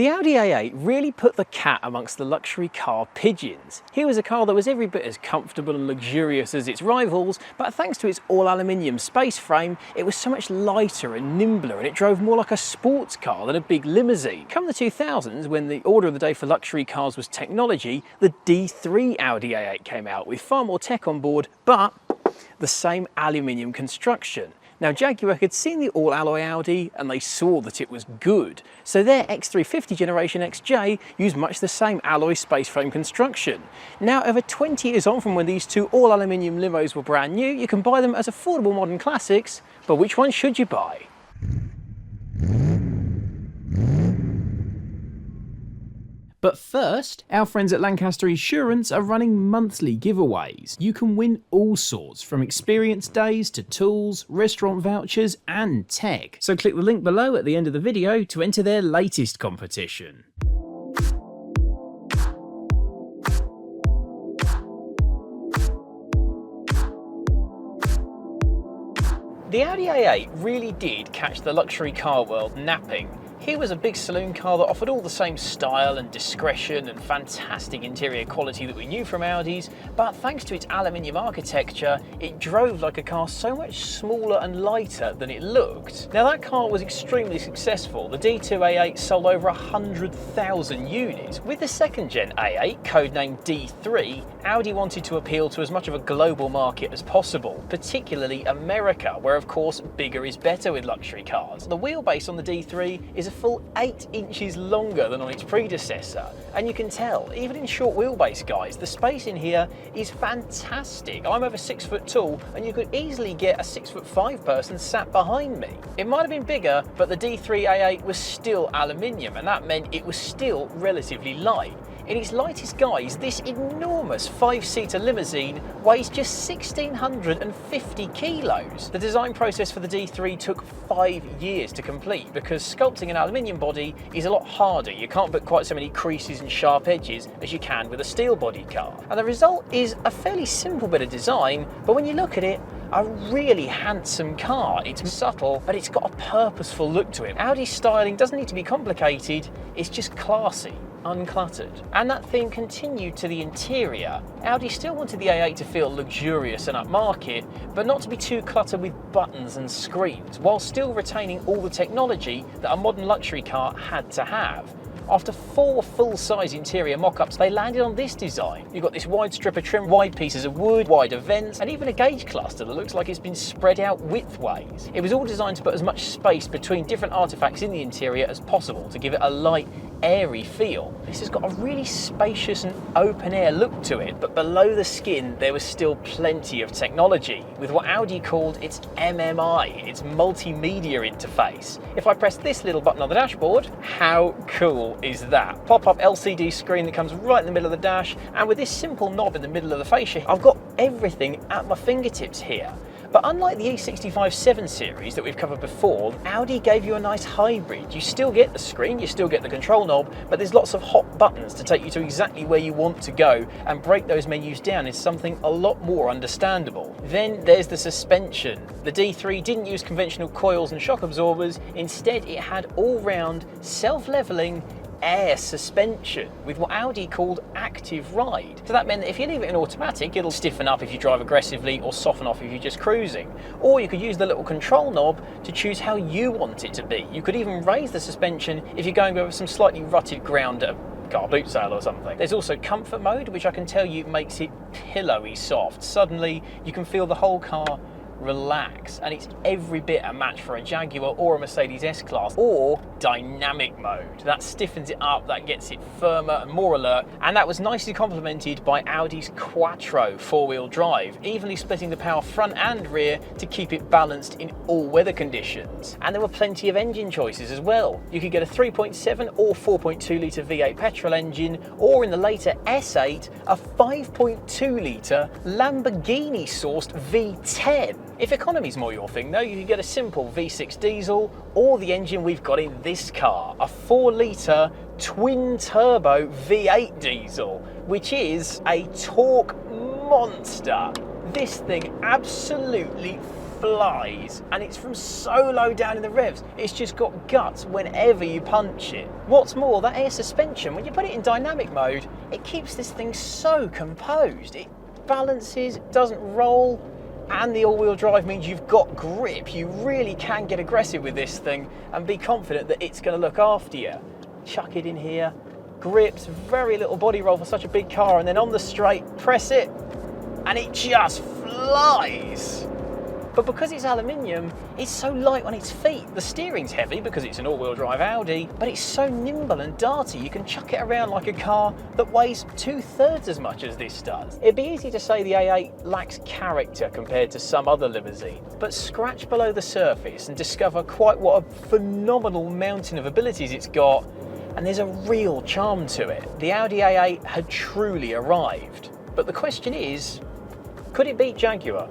The Audi A8 really put the cat amongst the luxury car pigeons. Here was a car that was every bit as comfortable and luxurious as its rivals, but thanks to its all-aluminium space frame, it was so much lighter and nimbler, and it drove more like a sports car than a big limousine. Come the 2000s, when the order of the day for luxury cars was technology, the D3 Audi A8 came out with far more tech on board, but the same aluminium construction. Now, Jaguar had seen the all-alloy Audi and they saw that it was good, so their X350 generation XJ used much the same alloy space frame construction. Now, over 20 years on from when these two all-aluminium limos were brand new, you can buy them as affordable modern classics, but which one should you buy? But first, our friends at Lancaster Insurance are running monthly giveaways. You can win all sorts, from experience days to tools, restaurant vouchers and tech. So click the link below at the end of the video to enter their latest competition. The Audi A8 really did catch the luxury car world napping. Here was a big saloon car that offered all the same style and discretion and fantastic interior quality that we knew from Audis, but thanks to its aluminium architecture, it drove like a car so much smaller and lighter than it looked. Now, that car was extremely successful. The D2 A8 sold over 100,000 units. With the second gen A8, codenamed D3, Audi wanted to appeal to as much of a global market as possible, particularly America, where of course bigger is better with luxury cars. The wheelbase on the D3 is a full 8 inches longer than on its predecessor, and you can tell, even in short wheelbase guys, the space in here is fantastic. I'm over 6 foot tall, and you could easily get a 6'5" person sat behind me. It might have been bigger, but the D3 A8 was still aluminium, and that meant it was still relatively light. In its lightest guise, this enormous 5-seater limousine weighs just 1,650 kilos. The design process for the D3 took 5 years to complete because sculpting an aluminium body is a lot harder. You can't put quite so many creases and sharp edges as you can with a steel-bodied car. And the result is a fairly simple bit of design, but when you look at it, a really handsome car. It's subtle, but it's got a purposeful look to it. Audi's styling doesn't need to be complicated, it's just classy, uncluttered. And that theme continued to the interior. Audi still wanted the A8 to feel luxurious and upmarket, but not to be too cluttered with buttons and screens, while still retaining all the technology that a modern luxury car had to have. After 4 full-size interior mock-ups, they landed on this design. You've got this wide strip of trim, wide pieces of wood, wider vents, and even a gauge cluster that looks like it's been spread out widthways. It was all designed to put as much space between different artifacts in the interior as possible to give it a light, airy feel. This has got a really spacious and open-air look to it, but below the skin there was still plenty of technology, with what Audi called its MMI, its multimedia interface. If I press this little button on the dashboard, how cool is that? Pop-up LCD screen that comes right in the middle of the dash, and with this simple knob in the middle of the fascia, I've got everything at my fingertips here. But unlike the E65 7 Series that we've covered before, Audi gave you a nice hybrid. You still get the screen, you still get the control knob, but there's lots of hot buttons to take you to exactly where you want to go, and break those menus down is something a lot more understandable. Then there's the suspension. The D3 didn't use conventional coils and shock absorbers, instead it had all-round, self-leveling air suspension with what Audi called active ride. So that meant that if you leave it in automatic, it'll stiffen up if you drive aggressively or soften off if you're just cruising. Or you could use the little control knob to choose how you want it to be. You could even raise the suspension if you're going over some slightly rutted ground at a car boot sale or something. There's also comfort mode, which I can tell you makes it pillowy soft. Suddenly you can feel the whole car relax, and it's every bit a match for a Jaguar or a Mercedes S-Class. Or dynamic mode, that stiffens it up, that gets it firmer and more alert, and that was nicely complemented by Audi's Quattro 4-wheel drive, evenly splitting the power front and rear to keep it balanced in all weather conditions. And there were plenty of engine choices as well. You could get a 3.7 or 4.2 litre V8 petrol engine, or in the later S8, a 5.2 litre Lamborghini sourced V10. If economy's more your thing though, you can get a simple V6 diesel, or the engine we've got in this car, a 4 litre twin turbo V8 diesel, which is a torque monster. This thing absolutely flies, and it's from so low down in the revs, it's just got guts whenever you punch it. What's more, that air suspension, when you put it in dynamic mode, it keeps this thing so composed. It balances, doesn't roll, and the all-wheel drive means you've got grip. You really can get aggressive with this thing and be confident that it's going to look after you. Chuck it in here, grips, very little body roll for such a big car, and then on the straight, press it, and it just flies. But because it's aluminium, it's so light on its feet. The steering's heavy because it's an all-wheel drive Audi, but it's so nimble and darty, you can chuck it around like a car that weighs 2/3 as much as this does. It'd be easy to say the A8 lacks character compared to some other limousines, but scratch below the surface and discover quite what a phenomenal mountain of abilities it's got, and there's a real charm to it. The Audi A8 had truly arrived. But the question is, could it beat Jaguar?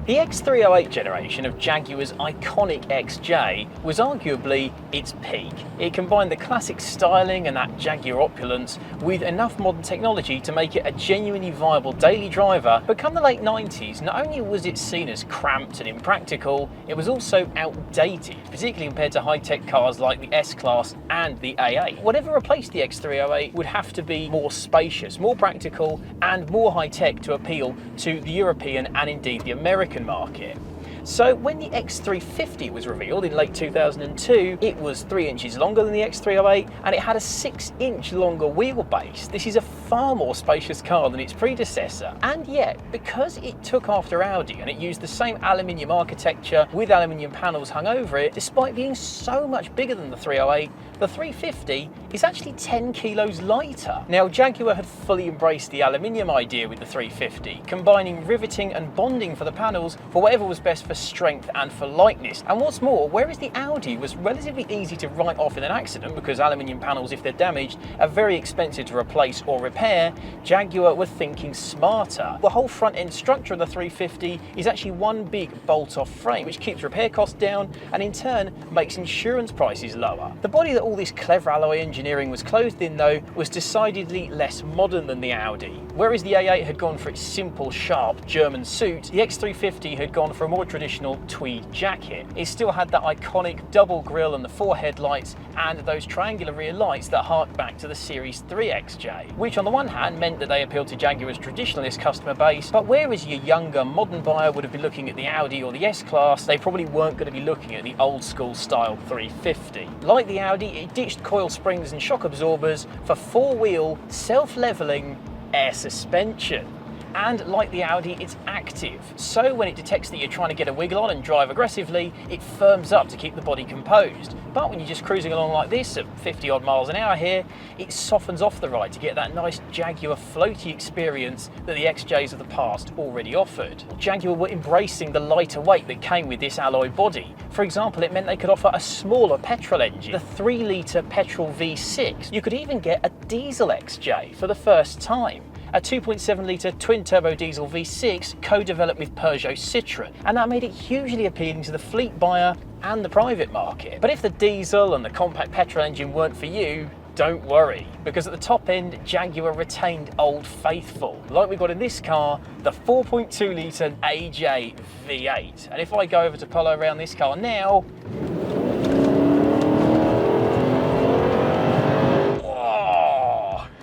The X308 generation of Jaguar's iconic XJ was arguably its peak. It combined the classic styling and that Jaguar opulence with enough modern technology to make it a genuinely viable daily driver, but come the late 90s, not only was it seen as cramped and impractical, it was also outdated, particularly compared to high-tech cars like the S-Class and the A8. Whatever replaced the X308 would have to be more spacious, more practical, and more high-tech to appeal to the European and indeed the American market. So when the X350 was revealed in late 2002, it was 3 inches longer than the X308 and it had a 6-inch longer wheelbase. This is a far more spacious car than its predecessor. And yet, because it took after Audi and it used the same aluminium architecture with aluminium panels hung over it, despite being so much bigger than the 308, the 350 is actually 10 kilos lighter. Now, Jaguar had fully embraced the aluminium idea with the 350, combining riveting and bonding for the panels for whatever was best for strength and for lightness. And what's more, whereas the Audi was relatively easy to write off in an accident because aluminium panels, if they're damaged, are very expensive to replace or repair, Jaguar were thinking smarter. The whole front end structure of the 350 is actually one big bolt-off frame, which keeps repair costs down and in turn makes insurance prices lower. The body that all this clever alloy engineering was clothed in, though, was decidedly less modern than the Audi. Whereas the A8 had gone for its simple, sharp German suit, the X350 had gone for a more traditional tweed jacket. It still had that iconic double grille and the 4 headlights and those triangular rear lights that hark back to the Series 3 XJ, which on the one hand meant that they appealed to Jaguar's traditionalist customer base, but whereas your younger modern buyer would have been looking at the Audi or the S-Class, they probably weren't going to be looking at the old school style 350. Like the Audi, it ditched coil springs and shock absorbers for 4-wheel, self-leveling air suspension. And like the Audi, it's active. So when it detects that you're trying to get a wiggle on and drive aggressively, it firms up to keep the body composed. But when you're just cruising along like this at 50 odd miles an hour here, it softens off the ride to get that nice Jaguar floaty experience that the XJs of the past already offered. Jaguar were embracing the lighter weight that came with this alloy body. For example, it meant they could offer a smaller petrol engine, the 3-litre petrol V6. You could even get a diesel XJ for the first time. A 2.7-litre twin-turbo diesel V6 co-developed with Peugeot Citroën, and that made it hugely appealing to the fleet buyer and the private market. But if the diesel and the compact petrol engine weren't for you, don't worry, because at the top end, Jaguar retained Old Faithful, like we got in this car, the 4.2-litre AJ V8. And if I go over to follow around this car now,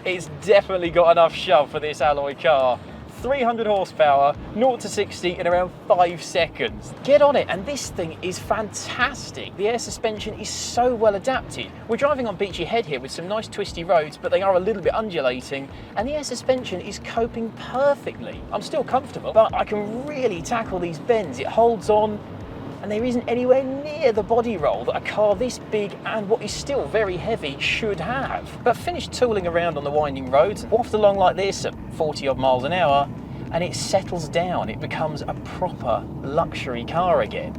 it's definitely got enough shove for this alloy car. 300 horsepower, 0 to 60 in around 5 seconds. Get on it, and this thing is fantastic. The air suspension is so well adapted. We're driving on Beachy Head here with some nice twisty roads, but they are a little bit undulating, and the air suspension is coping perfectly. I'm still comfortable, but I can really tackle these bends. It holds on, and there isn't anywhere near the body roll that a car this big and what is still very heavy should have. But finish tooling around on the winding roads, waft along like this at 40 odd miles an hour, and it settles down. It becomes a proper luxury car again.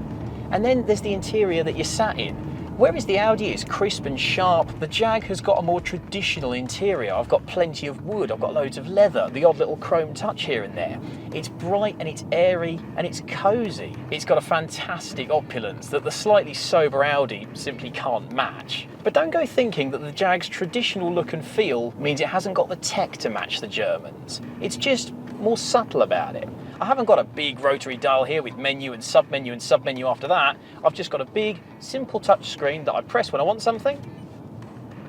And then there's the interior that you're sat in. Whereas the Audi is crisp and sharp, the Jag has got a more traditional interior. I've got plenty of wood, I've got loads of leather, the odd little chrome touch here and there. It's bright and it's airy and it's cosy. It's got a fantastic opulence that the slightly sober Audi simply can't match. But don't go thinking that the Jag's traditional look and feel means it hasn't got the tech to match the Germans. It's just more subtle about it. I haven't got a big rotary dial here with menu and sub-menu after that. I've just got a big, simple touch screen that I press when I want something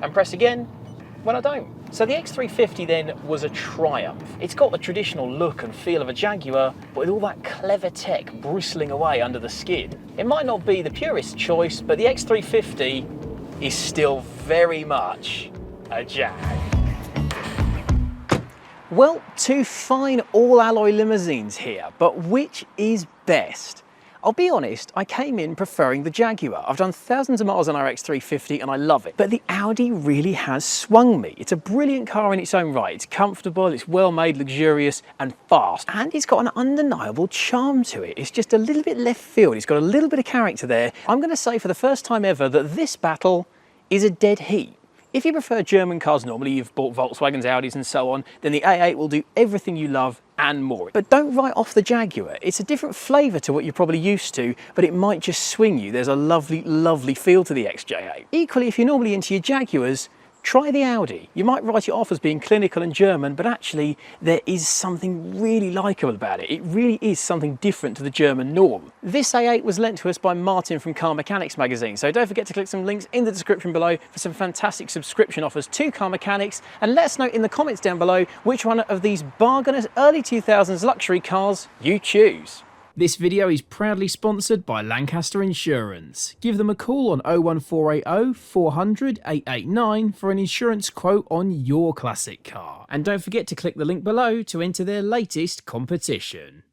and press again when I don't. So the X350 then was a triumph. It's got the traditional look and feel of a Jaguar, but with all that clever tech bristling away under the skin. It might not be the purest choice, but the X350 is still very much a Jag. Well, two fine all-alloy limousines here, but which is best? I'll be honest, I came in preferring the Jaguar. I've done thousands of miles on our X350 and I love it. But the Audi really has swung me. It's a brilliant car in its own right. It's comfortable, it's well made, luxurious and fast. And it's got an undeniable charm to it. It's just a little bit left field. It's got a little bit of character there. I'm going to say for the first time ever that this battle is a dead heat. If you prefer German cars normally, you've bought Volkswagens, Audis and so on, then the A8 will do everything you love and more. But don't write off the Jaguar. It's a different flavour to what you're probably used to, but it might just swing you. There's a lovely, lovely feel to the XJ8. Equally, if you're normally into your Jaguars, try the Audi. You might write it off as being clinical and German, but actually there is something really likeable about it. It really is something different to the German norm. This A8 was lent to us by Martin from Car Mechanics magazine, so don't forget to click some links in the description below for some fantastic subscription offers to Car Mechanics, and let us know in the comments down below which one of these bargainous early 2000s luxury cars you choose. This video is proudly sponsored by Lancaster Insurance. Give them a call on 01480 400 889 for an insurance quote on your classic car. And don't forget to click the link below to enter their latest competition.